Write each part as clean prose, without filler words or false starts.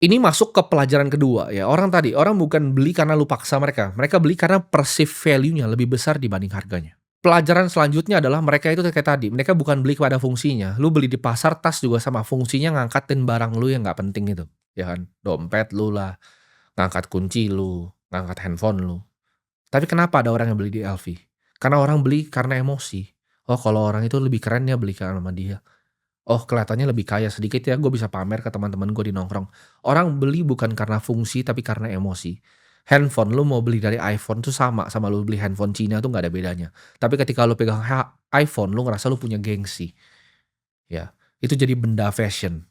Ini masuk ke pelajaran kedua ya, orang bukan beli karena lu paksa mereka, mereka beli karena perceived value-nya lebih besar dibanding harganya. Pelajaran selanjutnya adalah mereka itu kayak tadi, mereka bukan beli pada fungsinya, lu beli di pasar tas juga sama fungsinya ngangkatin barang lu yang nggak penting itu, ya kan. Dompet lu lah, ngangkat kunci lu, ngangkat handphone lu. Tapi kenapa ada orang yang beli di LV? Karena orang beli karena emosi. Oh kalau orang itu lebih keren ya beli karena sama dia. Oh, kelihatannya lebih kaya sedikit ya, gue bisa pamer ke teman-teman gue di nongkrong. Orang beli bukan karena fungsi, tapi karena emosi. Handphone, lu mau beli dari iPhone tuh sama lu beli handphone Cina tuh nggak ada bedanya. Tapi ketika lu pegang iPhone, lu ngerasa lu punya gengsi, ya. Itu jadi benda fashion.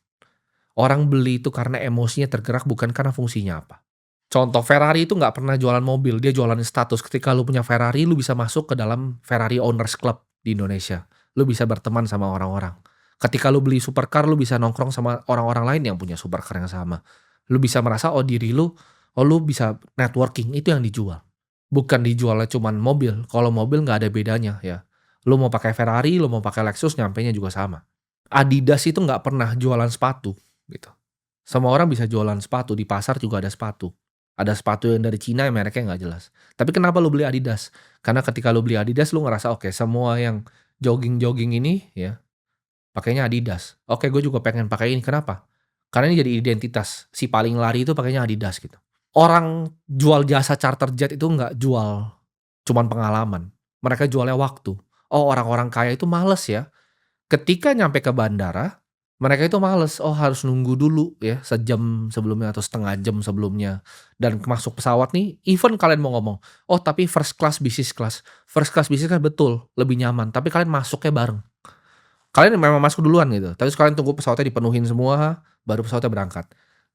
Orang beli itu karena emosinya tergerak, bukan karena fungsinya apa. Contoh, Ferrari itu nggak pernah jualan mobil, dia jualan status. Ketika lu punya Ferrari, lu bisa masuk ke dalam Ferrari Owners Club di Indonesia. Lu bisa berteman sama orang-orang. Ketika lu beli supercar, lu bisa nongkrong sama orang-orang lain yang punya supercar yang sama. Lu bisa merasa, oh diri lu, oh lu bisa networking, itu yang dijual. Bukan dijualnya cuman mobil, kalau mobil nggak ada bedanya ya. Lu mau pakai Ferrari, lu mau pakai Lexus, nyampenya juga sama. Adidas itu nggak pernah jualan sepatu, gitu. Semua orang bisa jualan sepatu, di pasar juga ada sepatu. Ada sepatu yang dari Cina yang mereknya nggak jelas. Tapi kenapa lu beli Adidas? Karena ketika lu beli Adidas lu ngerasa, oke semua yang jogging-jogging ini ya, pakainya Adidas. Oke gue juga pengen pakai ini, kenapa? Karena ini jadi identitas, si paling lari itu pakainya Adidas gitu. Orang jual jasa charter jet itu nggak jual cuman pengalaman, mereka jualnya waktu. Oh orang-orang kaya itu males ya, ketika nyampe ke bandara, mereka itu males, oh harus nunggu dulu ya sejam sebelumnya atau setengah jam sebelumnya, dan masuk pesawat nih even kalian mau ngomong, "Oh tapi first class, business class." First class, business class betul, lebih nyaman, tapi kalian masuknya bareng. Kalian memang masuk duluan gitu, terus kalian tunggu pesawatnya dipenuhin semua, baru pesawatnya berangkat.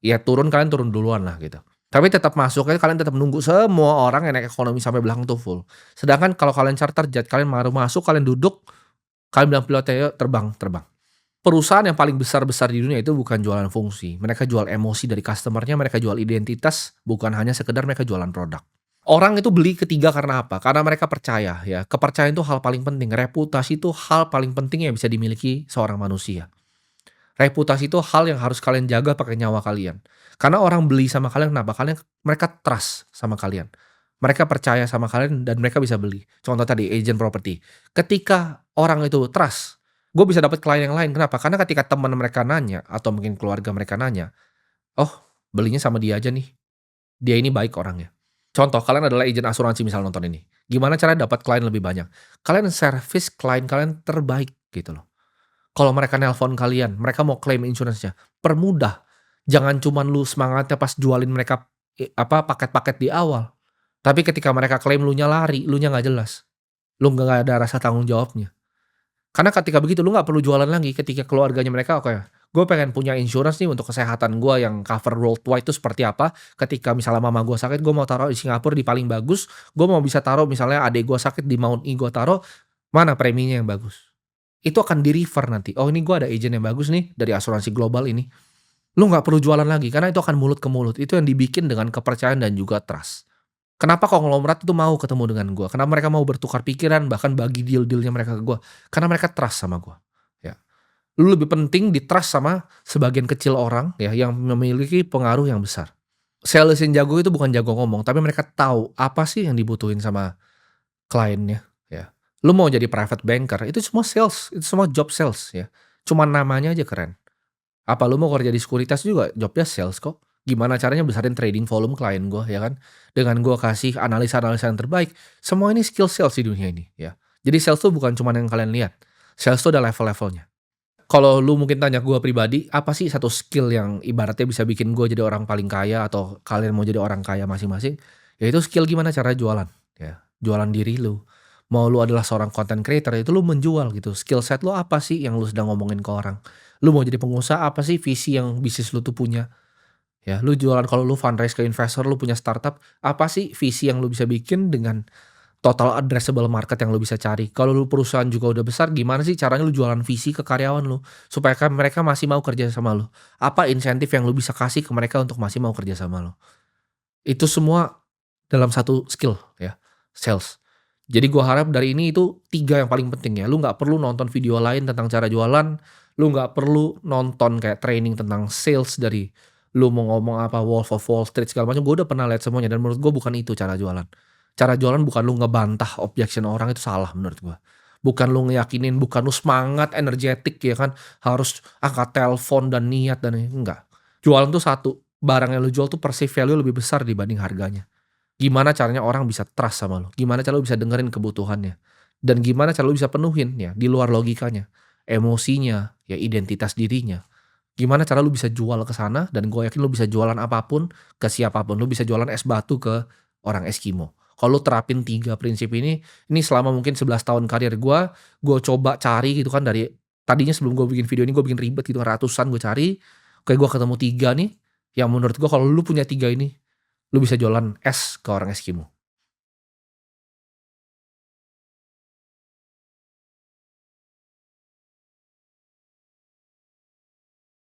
Ya turun, kalian turun duluan lah gitu. Tapi tetap masuknya kalian tetap nunggu semua orang yang naik ekonomi sampai belakang tuh full. Sedangkan kalau kalian charter jet, kalian baru masuk, kalian duduk, kalian bilang pilotnya, "Yuk terbang, terbang." Perusahaan yang paling besar-besar di dunia itu bukan jualan fungsi, mereka jual emosi dari customer-nya, mereka jual identitas, bukan hanya sekedar mereka jualan produk. Orang itu beli ketiga karena apa? Karena mereka percaya ya, kepercayaan itu hal paling penting, reputasi itu hal paling penting yang bisa dimiliki seorang manusia. Reputasi itu hal yang harus kalian jaga pakai nyawa kalian. Karena orang beli sama kalian kenapa? Mereka trust sama kalian. Mereka percaya sama kalian dan mereka bisa beli. Contoh tadi agent property. Ketika orang itu trust, gue bisa dapat klien yang lain. Kenapa? Karena ketika teman mereka nanya atau mungkin keluarga mereka nanya, "Oh, belinya sama dia aja nih. Dia ini baik orangnya." Contoh, kalian adalah agent asuransi misal nonton ini. Gimana caranya dapat klien lebih banyak? Kalian service klien kalian terbaik gitu loh. Kalau mereka nelpon kalian, mereka mau klaim insurance-nya, permudah. Jangan cuman lu semangatnya pas jualin mereka, paket-paket di awal. Tapi ketika mereka klaim lunya lari, lunya nggak jelas. Lu nggak ada rasa tanggung jawabnya. Karena ketika begitu lu nggak perlu jualan lagi ketika keluarganya mereka, "Oke, gue pengen punya insurance nih untuk kesehatan gue yang cover worldwide itu seperti apa. Ketika misalnya mama gue sakit, gue mau taruh di Singapura di paling bagus. Gue mau bisa taruh misalnya adik gue sakit di Mount E gue taruh, mana preminya yang bagus?" Itu akan di-refer nanti, "Oh ini gue ada agent yang bagus nih dari asuransi global ini." Lu nggak perlu jualan lagi karena itu akan mulut ke mulut. Itu yang dibikin dengan kepercayaan dan juga trust. Kenapa konglomerat itu mau ketemu dengan gua? Kenapa mereka mau bertukar pikiran, bahkan bagi deal-deal-nya mereka ke gua? Karena mereka trust sama gua, ya. Lu lebih penting di-trust sama sebagian kecil orang ya, yang memiliki pengaruh yang besar. Sales yang jago itu bukan jago ngomong, tapi mereka tahu apa sih yang dibutuhin sama kliennya, ya. Lu mau jadi private banker, itu semua sales, itu semua job sales ya. Cuman namanya aja keren. Apa lu mau kerja di sekuritas juga job-nya sales kok. Gimana caranya besarin trading volume klien gua, ya kan. Dengan gua kasih analisa-analisa yang terbaik, semua ini skill sales di dunia ini, ya. Jadi sales tuh bukan cuman yang kalian lihat, sales tuh ada level-levelnya. Kalau lu mungkin tanya gua pribadi, apa sih satu skill yang ibaratnya bisa bikin gua jadi orang paling kaya atau kalian mau jadi orang kaya masing-masing, yaitu skill gimana cara jualan, ya. Jualan diri lu. Mau lu adalah seorang content creator, itu lu menjual gitu, skill set lu apa sih yang lu sedang ngomongin ke orang. Lu mau jadi pengusaha, apa sih visi yang bisnis lu tuh punya, ya. Lu jualan kalau lu fundraise ke investor, lu punya startup, apa sih visi yang lu bisa bikin dengan total addressable market yang lu bisa cari. Kalau lu perusahaan juga udah besar, gimana sih caranya lu jualan visi ke karyawan lu, supaya kan mereka masih mau kerja sama lu. Apa insentif yang lu bisa kasih ke mereka untuk masih mau kerja sama lu. Itu semua dalam satu skill ya, sales. Jadi gua harap dari ini itu 3 yang paling penting ya, lu nggak perlu nonton video lain tentang cara jualan, lu nggak perlu nonton kayak training tentang sales dari Lu mau ngomong apa Wolf of Wall Street segala macam, gue udah pernah lihat semuanya dan menurut gue bukan itu cara jualan. Cara jualan bukan lu ngebantah objection orang, itu salah menurut gue. Bukan lu ngeyakinin, bukan lu semangat, energetik ya kan, harus angkat telepon dan niat dan enggak. Jualan tuh satu, barang yang lu jual tuh perceived value lebih besar dibanding harganya. Gimana caranya orang bisa trust sama lu, gimana cara lu bisa dengerin kebutuhannya, dan gimana cara lu bisa penuhin ya di luar logikanya, emosinya, ya identitas dirinya. Gimana cara lu bisa jual ke sana dan gue yakin lu bisa jualan apapun ke siapapun. Lu bisa jualan es batu ke orang Eskimo. Kalau lu terapin 3 prinsip ini selama mungkin 11 tahun karir gue coba cari gitu kan dari tadinya sebelum gue bikin video ini gue bikin ribet gitu kan, ratusan gue cari, kayak gue ketemu 3 nih, yang menurut gue kalau lu punya 3 ini, lu bisa jualan es ke orang Eskimo.